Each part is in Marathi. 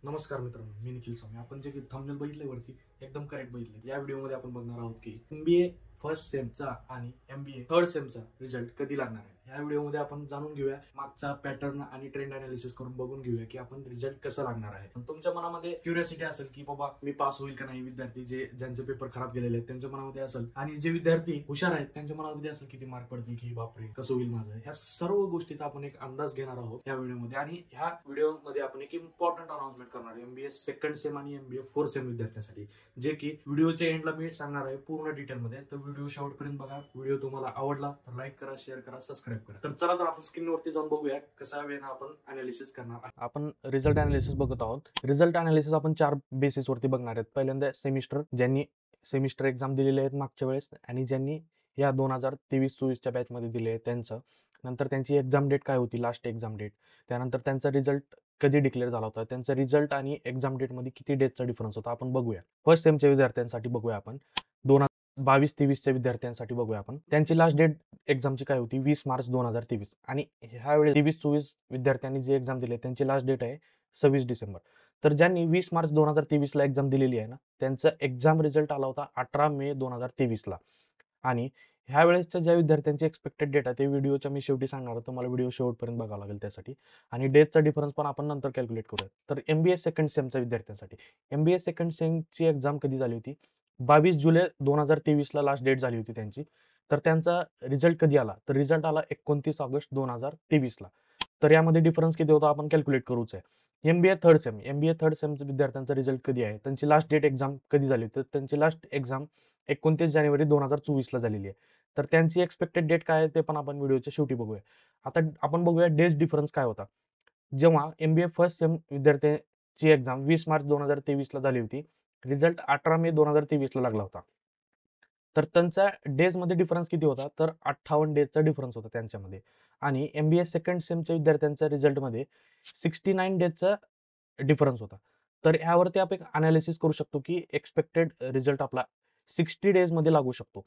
नमस्कार मित्रांनो, मी निखिल स्वामी. आपण जे थंबनेल बघितलंय वरती एकदम करेक्ट बघितले. या व्हिडिओमध्ये आपण बघणार आहोत की एमबीए फर्स्ट सेमचा आणि एमबीए थर्ड सेमचा रिझल्ट कधी लागणार आहे. या व्हिडिओमध्ये आपण जाणून घेऊया, मागचा पॅटर्न आणि ट्रेंड अनालिसिस करून बघून घेऊया की आपण रिझल्ट कसं लागणार आहे. तुमच्या मनामध्ये क्युरियोसिटी असेल की बाबा मी पास होईल का नाही. विद्यार्थी ज्यांचे पेपर खराब गेलेले आहेत त्यांच्या मनामध्ये असेल, आणि जे विद्यार्थी हुशार आहेत त्यांच्या मनामध्ये असेल किती मार्क पडतील, की बापरे कसं होईल माझं. ह्या सर्व गोष्टीचा आपण एक अंदाज घेणार आहोत या व्हिडिओमध्ये. आणि ह्या व्हिडिओमध्ये आपण एक इम्पॉर्टंट अनाउन्समेंट करणार आहे एमबीए सेकंड सेम आणि एमबीए फोर्थ सेम विद्यार्थ्यांसाठी, जे की व्हिडिओच्या एंडला मी सांगणार आहे पूर्ण डिटेलमध्ये. तर व्हिडिओ शेवटपर्यंत बघा. व्हिडिओ तुम्हाला आवडला तर लाईक करा, शेअर करा, सबस्क्राईब करा. तर चला तर आपण स्क्रीनवरती जाऊन बघूया कसा वेळेला आपण अनालिसिस करणार आहे. आपण रिझल्ट अनालिसिस बघत आहोत. रिझल्ट अनालिसिस आपण 4 बेसिसवरती बघणार आहेत. पहिल्यांदा सेमिस्टर, ज्यांनी सेमिस्टर एक्झाम दिलेले आहेत मागच्या वेळेस आणि ज्यांनी या 2023-24च्या बॅचमध्ये दिले आहेत त्यांचं. नंतर त्यांची एक्झाम डेट काय होती, लास्ट एक्झाम डेट. त्यानंतर त्यांचा रिझल्ट कधी डिक्लेअर झाला होता, त्यांचा रिझल्ट आणि एक्झाम डेटमध्ये किती डेटचा डिफरन्स होता आपण बघूया. फर्स्ट सेमच्या विद्यार्थ्यांसाठी बघूया आपण. 2022-23च्या विद्यार्थ्यांसाठी बघूया आपण. त्यांची लास्ट डेट एक्झामची काय होती, 20 मार्च 2023. आणि ह्यावेळी 23-24 विद्यार्थ्यांनी जे एक्झाम दिले त्यांची लास्ट डेट आहे 26 डिसेंबर. तर ज्यांनी 20 मार्च 2023ला एक्झाम दिलेली आहे ना, त्यांचा एक्झाम रिझल्ट आला होता 18 मे 2023ला. आणि ह्या वेळेसच्या ज्या विद्यार्थ्यांचे एक्सपेक्टेड डेट आहे ते व्हिडिओच्या मी शेवटी सांगणार, तर मला व्हिडिओ शेवटपर्यंत बघावा लागेल त्यासाठी. आणि डेटचा डिफरन्स पण आपण नंतर कॅल्क्युलेट करूया. तर एमबीए सेकंड सेमच्या विद्यार्थ्यांसाठी एमबीए सेकंड सेमची एक्झाम कधी झाली होती, 22 जुलै 2023ला लास्ट डेट झाली होती त्यांची. तर त्यांचा रिझल्ट कधी आला, तर रिझल्ट आला 29 ऑगस्ट 2023ला. तर यामध्ये डिफरन्स किती होता आपण कॅल्क्युलेट करूच आहे. एमबीए थर्ड सेम विद्यार्थ्यांचा रिझल्ट कधी आहे, त्यांची लास्ट डेट एक्झाम कधी झाली, तर त्यांची लास्ट एक्झाम 29 जानेवारी 2024ला झालेली आहे. तर त्यांची एक्सपेक्टेड डेट काय आहे ते पण आपण व्हिडिओच्या शेवटी बघूया. आता आपण बघूया डेज डिफरन्स काय होता. जेव्हा एमबीए फर्स्ट सेम विद्यार्थ्यांची एक्झाम 20 मार्च 2023ला झाली होती, रिझल्ट 18 मे 2023ला लागला होता. तर त्यांचा डेजमध्ये डिफरन्स किती होता, तर 58 डेजचा डिफरन्स होता त्यांच्यामध्ये. आणि एमबीए सेकंड सेमच्या विद्यार्थ्यांच्या रिझल्टमध्ये 69 डेजचा डिफरन्स होता. तर ह्यावरती आपण एक अनालिसिस करू शकतो की एक्सपेक्टेड रिझल्ट आपला 60 डेजमध्ये लागू शकतो.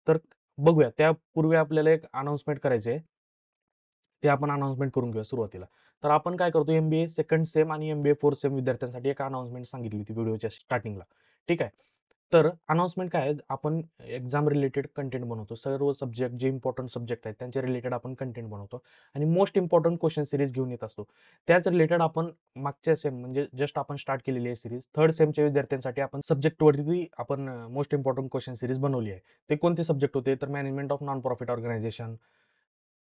तर बघूया, त्यापूर्वी आपल्याला एक अनाउन्समेंट करायचे आहे, ते आपण अनाउन्समेंट करून घेऊया सुरुवातीला. तर आपण काय करतो, एमबीए सेकंड सेम आणि एमबीए फोर्थ सेम विद्यार्थ्यांसाठी एक अनाउन्समेंट सांगितली होती व्हिडिओच्या स्टार्टिंगला. ठीक आहे. तर अनाउन्समेंट काय आहे, आपण एक्झाम रिलेटेड कंटेंट बनवतो. सर्व सब्जेक्ट जे इम्पॉर्टंट सब्जेक्ट आहेत त्यांच्या रिलेटेड आपण कंटेंट बनवतो आणि मोस्ट इम्पॉर्टंट क्वेश्चन सिरीज घेऊन येत असतो. त्याच रिलेटेड आपण मागच्या सेम म्हणजे जस्ट आपण स्टार्ट केलेली आहे सिरीज. थर्ड सेमच्या विद्यार्थ्यांसाठी आपण सब्जेक्टवरती आपण मोस्ट इम्पॉर्टंट क्वेश्चन सिरीज बनवली आहे. ते कोणते सब्जेक्ट होते, तर management of non profit organization,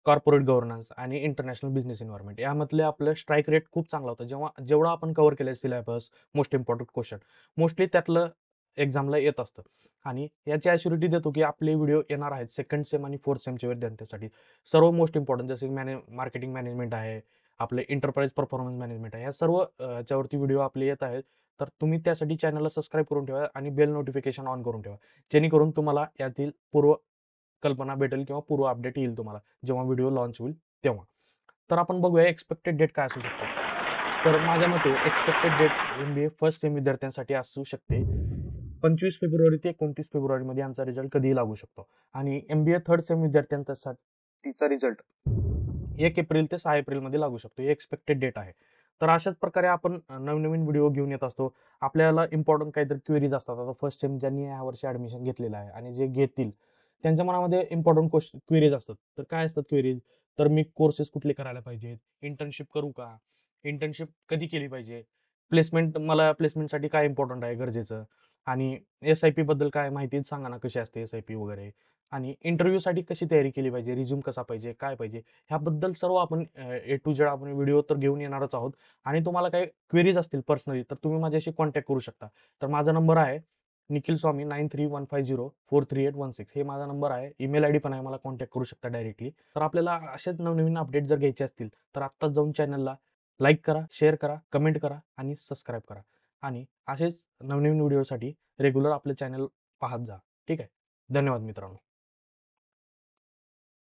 corporate governance आणि इंटरनॅशनल बिझनेस एन्व्हायरमेंट. यामधले आपलं स्ट्राईक रेट खूप चांगला होता. जेवढा आपण कव्हर केलं syllabus, most important question mostly त्यातलं एक्झामला येत असतं. आणि याची ॲश्युरिटी देतो की आपले व्हिडिओ येणार आहेत सेकंड सेम आणि फोर्थ सेमच्या विद्यार्थ्यांसाठी. सर्व मोस्ट इम्पॉर्टंट जसे मार्केटिंग मॅनेजमेंट आहे, आपले एंटरप्राइज परफॉर्मन्स मॅनेजमेंट आहे, ह्या सर्व याच्यावरती व्हिडिओ आपले येत आहेत. तर तुम्ही त्यासाठी चॅनलला सबस्क्राईब करून ठेवा आणि बेल नोटिफिकेशन ऑन करून ठेवा, जेणेकरून तुम्हाला यातील पूर्व कल्पना भेटेल किंवा पूर्व अपडेट येईल तुम्हाला जेव्हा व्हिडिओ लॉन्च होईल तेव्हा. तर आपण बघूया एक्सपेक्टेड डेट काय असू शकते. तर माझ्या मते expected date MBA first sem विद्यार्थ्यांसाठी असू शकते 25 फेब्रुवारी ते 29 फेब्रुवारीमध्ये यांचा रिझल्ट कधीही लागू शकतो. आणि एमबीए थर्ड सेम विद्यार्थ्यांसाठीचा रिझल्ट 1 एप्रिल ते 6 एप्रिलमध्ये लागू शकतो. ही एक्सपेक्टेड डेट आहे. तर अशाच प्रकारे आपण नवनवीन व्हिडिओ घेऊन येत असतो. आपल्याला इम्पॉर्टंट काहीतरी क्वेरीज असतात. आता फर्स्ट सेम ज्यांनी यावर्षी ॲडमिशन घेतलेलं आहे आणि जे घेतील त्यांच्या मनामध्ये इम्पॉर्टंट क्वेरीज असतात. तर काय असतात क्वेरीज, तर मी कोर्सेस कुठले करायला पाहिजेत, इंटर्नशिप करू का, इंटर्नशिप कधी केली पाहिजे, मला प्लेसमेंटसाठी काय इम्पॉर्टंट आहे गरजेचं, आणि SIP बद्दल काय माहिती सांगा ना, कशी असते SIP वगैरे, आणि इंटरव्ह्यूसाठी कशी तयारी केली पाहिजे, रिझ्यूम कसा पाहिजे, काय पाहिजे, ह्याबद्दल सर्व आपण A to Z आपण व्हिडिओ तर घेऊन येणारच आहोत. आणि तुम्हाला काही क्वेरीज असतील पर्सनली तर तुम्ही माझ्याशी कॉन्टॅक्ट करू शकता. तर माझा नंबर आहे निखिल स्वामी 9315043816. हे माझा नंबर आहे. ईमेल ID पण आहे, मला कॉन्टॅक्ट करू शकता डायरेक्टली. तर आपल्याला असेच नवनवीन अपडेट जर घ्यायचे असतील तर आत्ताच जाऊन चॅनलला लाईक करा, शेअर करा, कमेंट करा आणि सबस्क्राईब करा. आणि असेच नवनवीन व्हिडिओसाठी रेग्युलर आपलं चॅनल पाहत जा. ठीक आहे. धन्यवाद मित्रांनो.